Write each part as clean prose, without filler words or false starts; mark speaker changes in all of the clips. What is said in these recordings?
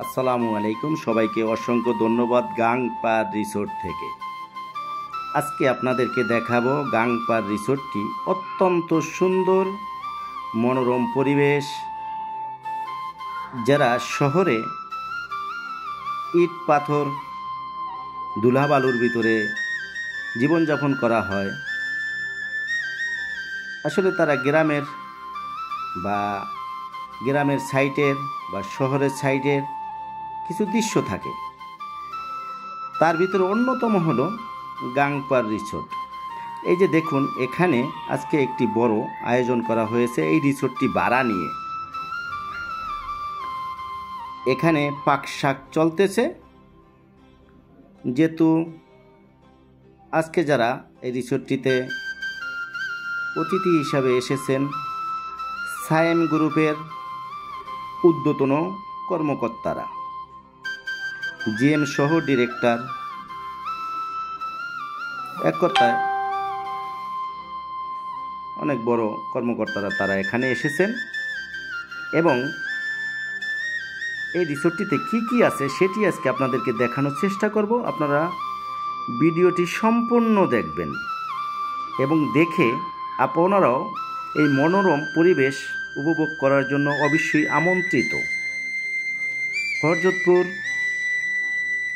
Speaker 1: আসসালামু আলাইকুম, সবাইকে অসংখ্য ধন্যবাদ গাংপার রিসোর্ট থেকে। আজকে আপনাদেরকে দেখাবো গাংপার রিসোর্টটি অত্যন্ত সুন্দর মনোরম পরিবেশ। যারা শহরে ইট পাথর ধুলাবালুর ভিতরে জীবনযাপন করা হয়, আসলে তারা গ্রামের সাইডের বা শহরের সাইডের কিছু দৃশ্য থাকে, তার ভিতরে অন্যতম হলো গাংপার রিসোর্ট। এই যে দেখুন, এখানে আজকে একটি বড় আয়োজন করা হয়েছে এই রিসোর্টটি ভাড়া নিয়ে। এখানে পাকশাক চলতেছে, যেহেতু আজকে যারা এই রিসোর্টটিতে অতিথি হিসাবে এসেছেন সায়েম গ্রুপের ঊর্ধ্বতন কর্মকর্তারা, জিএম সহ ডিরেক্টর, এক কথায় অনেক বড় কর্মকর্তারা তারা এখানে এসেছেন। এবং এই রিসোর্টটিতে কি কি আছে সেটি আজকে আপনাদেরকে দেখানোর চেষ্টা করব। আপনারা ভিডিওটি সম্পূর্ণ দেখবেন এবং দেখে আপনারাও এই মনোরম পরিবেশ উপভোগ করার জন্য অবশ্যই আমন্ত্রিত। হরজতপুর,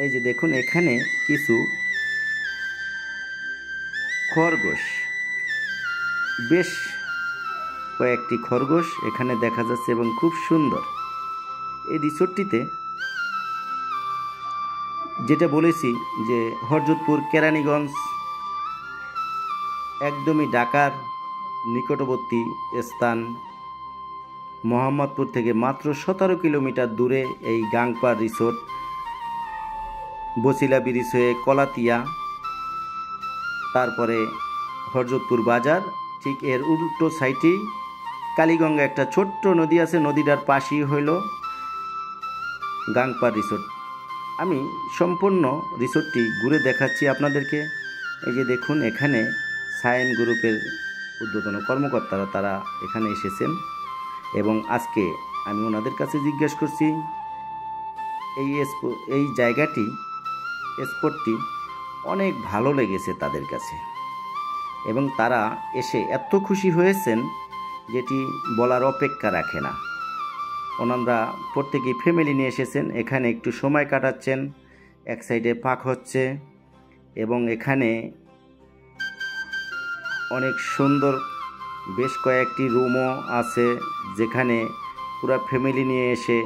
Speaker 1: এই যে দেখুন, এখানে কিছু খরগোশ, বেশ কয়েকটি খরগোশ এখানে দেখা যাচ্ছে এবং খুব সুন্দর। এই রিসোর্টটিতে যেটা বলেছি যে হরজতপুর কেরানীগঞ্জ একদমই ঢাকার নিকটবর্তী স্থান, মোহাম্মদপুর থেকে মাত্র 17 কিলোমিটার দূরে এই গাংপার রিসোর্ট। বছিলা ব্রিজ হয়ে কলাতিয়া, তারপরে হরজতপুর বাজার, ঠিক এর উল্টো সাইডেই কালীগঙ্গা একটা ছোট্ট নদী আছে, নদীটার পাশেই হইল গাংপার রিসোর্ট। আমি সম্পূর্ণ রিসোর্টটি ঘুরে দেখাচ্ছি আপনাদেরকে। এই যে দেখুন, এখানে সায়েম গ্রুপের ঊর্ধ্বতন কর্মকর্তারা তারা এখানে এসেছেন এবং আজকে আমি ওনাদের কাছে জিজ্ঞাসা করছি এই জায়গাটি, স্পটটি অনেক ভালো লেগেছে তাদের কাছে এবং তারা এসে এত খুশি হয়েছেন যেটি বলার অপেক্ষা রাখে না। ওনারা প্রত্যেকেই ফ্যামিলি নিয়ে এসেছেন, এখানে একটু সময় কাটাচ্ছেন, এক সাইডে পাক হচ্ছে এবং এখানে অনেক সুন্দর বেশ কয়েকটি রুমও আছে যেখানে পুরো ফ্যামিলি নিয়ে এসে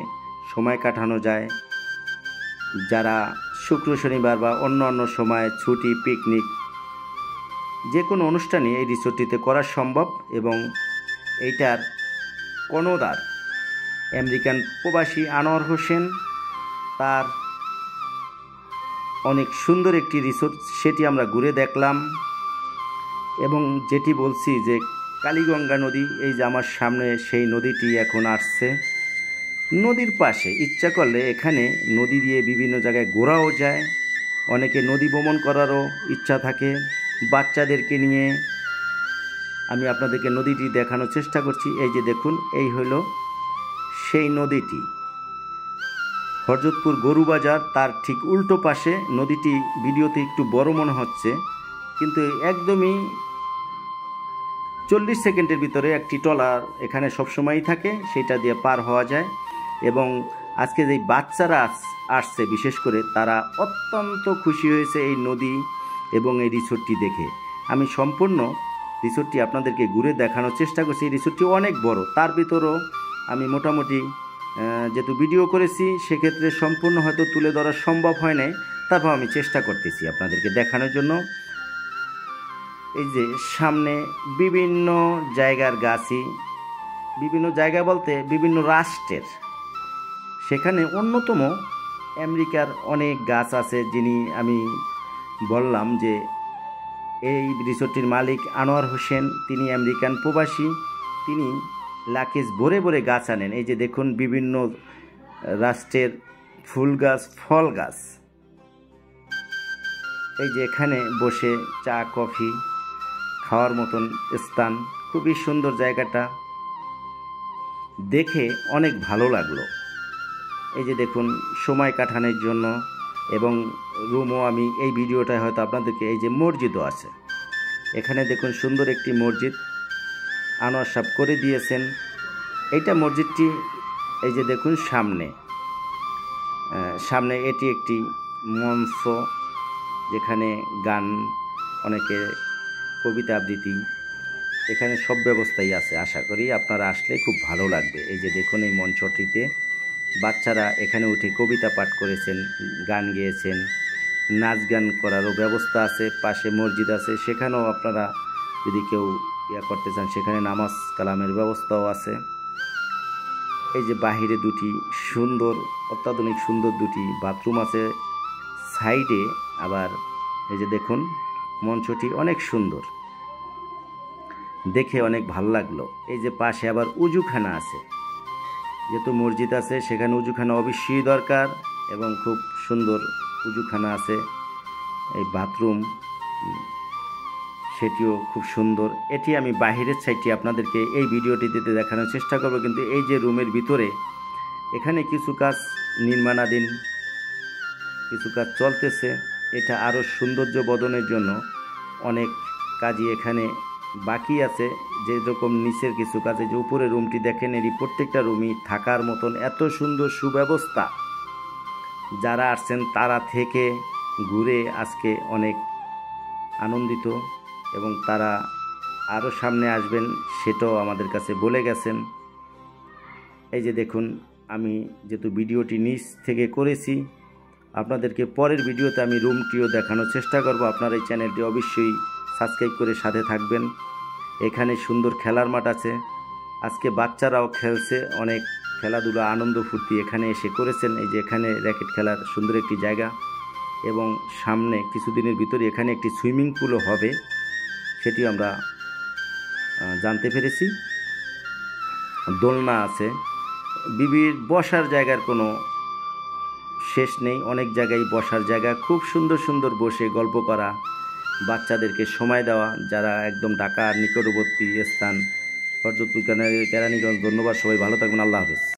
Speaker 1: সময় কাটানো যায়। যারা শুক্র শনিবার বা অন্য অন্য সময় ছুটি, পিকনিক, যে কোনো অনুষ্ঠানই এই রিসোর্টটিতে করা সম্ভব। এবং এইটার কর্ণধার আমেরিকান প্রবাসী আনোয়ার হোসেন, তার অনেক সুন্দর একটি রিসোর্ট, সেটি আমরা ঘুরে দেখলাম। এবং যেটি বলছি যে কালীগঙ্গা নদী, এই যে আমার সামনে সেই নদীটি এখন আসছে। নদীর পাশে ইচ্ছা করলে এখানে নদী দিয়ে বিভিন্ন জায়গায় ঘোরাও যায়, অনেকে নদী ভ্রমণ করারও ইচ্ছা থাকে। বাচ্চাদেরকে নিয়ে আমি আপনাদেরকে নদীটি দেখানোর চেষ্টা করছি। এই যে দেখুন, এই হইল সেই নদীটি, হরজতপুর গরুবাজার, তার ঠিক উল্টো পাশে নদীটি। ভিডিওতে একটু বড় মনে হচ্ছে, কিন্তু একদমই 40 সেকেন্ডের ভিতরে একটি ট্রলার এখানে সবসময়ই থাকে, সেটা দিয়ে পার হওয়া যায়। এবং আজকে যেই বাচ্চারা আসছে বিশেষ করে, তারা অত্যন্ত খুশি হয়েছে এই নদী এবং এই রিসোর্টটি দেখে। আমি সম্পূর্ণ রিসোর্টটি আপনাদেরকে ঘুরে দেখানোর চেষ্টা করছি। এই রিসোর্টটি অনেক বড়, তার ভিতরেও আমি মোটামুটি যেহেতু ভিডিও করেছি সেক্ষেত্রে সম্পূর্ণ হয়তো তুলে ধরা সম্ভব হয় নাই, তারপর আমি চেষ্টা করতেছি আপনাদেরকে দেখানোর জন্য। এই যে সামনে বিভিন্ন জায়গার গাছই, বিভিন্ন জায়গা বলতে বিভিন্ন রাষ্ট্রের, সেখানে অন্যতম আমেরিকার অনেক গাছ আছে। যিনি আমি বললাম যে এই রিসোর্টটির মালিক আনোয়ার হোসেন, তিনি আমেরিকান প্রবাসী, তিনি লাকেজ ভরে ভরে গাছ আনেন। এই যে দেখুন, বিভিন্ন রাষ্ট্রের ফুল গাছ, ফল গাছ। এই যে এখানে বসে চা কফি খাওয়ার মতন স্থান, খুবই সুন্দর জায়গাটা, দেখে অনেক ভালো লাগলো। এই যে দেখুন সময় কাটানোর জন্য, এবং রুমও আমি এই ভিডিওটায় হয়তো আপনাদেরকে, এই যে মসজিদও আছে এখানে দেখুন, সুন্দর একটি মসজিদ আনোয়ার সাহেব করে দিয়েছেন। এইটা মসজিদটি এই যে দেখুন সামনে এটি একটি মঞ্চ, যেখানে গান, অনেকে কবিতা আবৃত্তি, এখানে সব ব্যবস্থাই আছে। আশা করি আপনারা আসলে খুব ভালো লাগবে। এই যে দেখুন এই মঞ্চটিতে বাচ্চারা এখানে উঠে কবিতা পাঠ করেছেন, গান গেয়েছেন, নাচ গান করারও ব্যবস্থা আছে। পাশে মসজিদ আছে, সেখানেও আপনারা যদি কেউ করতে চান সেখানে নামাজ কালামের ব্যবস্থাও আছে। এই যে বাহিরে দুটি সুন্দর, অত্যাধুনিক সুন্দর দুটি বাথরুম আছে সাইডে। আবার এই যে দেখুন মঞ্চটি অনেক সুন্দর, দেখে অনেক ভালো লাগলো। এই যে পাশে আবার উজুখানা আছে, যেহেতু মসজিদ আছে সেখানে উজুখানা অবশ্যই দরকার, এবং খুব সুন্দর উজুখানা আছে। এই বাথরুম সেটিও খুব সুন্দর। এটি আমি বাহিরের সাইডটি আপনাদেরকে এই ভিডিওটিতে দেখানোর চেষ্টা করব, কিন্তু এই যে রুমের ভিতরে এখানে কিছু কাজ নির্মাণাধীন, কিছু কাজ চলতেছে। এটা আরও সৌন্দর্য বর্ধনের জন্য অনেক কাজই এখানে বাকি আছে। যেরকম নিচের কিছু কাজে, যে উপরে রুমটি দেখেন, এরই প্রত্যেকটা রুমই থাকার মতন এত সুন্দর সুব্যবস্থা। যারা আসছেন তারা থেকে ঘুরে আজকে অনেক আনন্দিত, এবং তারা আরও সামনে আসবেন সেটাও আমাদের কাছে বলে গেছেন। এই যে দেখুন আমি যেহেতু ভিডিওটি নিচ থেকে করেছি, আপনাদেরকে পরের ভিডিওতে আমি রুমটিও দেখানোর চেষ্টা করব। আপনার এই চ্যানেলটি অবশ্যই সাবস্ক্রাইব করে সাথে থাকবেন। এখানে সুন্দর খেলার মাঠ আছে, আজকে বাচ্চারাও খেলছে, অনেক খেলাধুলা আনন্দ ফুর্তি এখানে এসে করেছেন। এই যে এখানে র্যাকেট খেলার সুন্দর একটি জায়গা, এবং সামনে কিছুদিনের ভিতরে এখানে একটি সুইমিং পুলও হবে, সেটি আমরা জানতে পেরেছি। দোলনা আছে, বিবির বসার জায়গার কোনো শেষ নেই, অনেক জায়গায় বসার জায়গা, খুব সুন্দর সুন্দর বসে গল্প করা, বাচ্চাদেরকে সময় দেওয়া। যারা একদম ঢাকার নিকটবর্তী স্থান, হযরতপুর কেরানীগঞ্জ, ধন্যবাদ। সবাই ভালো থাকবেন, আল্লাহ হাফেজ।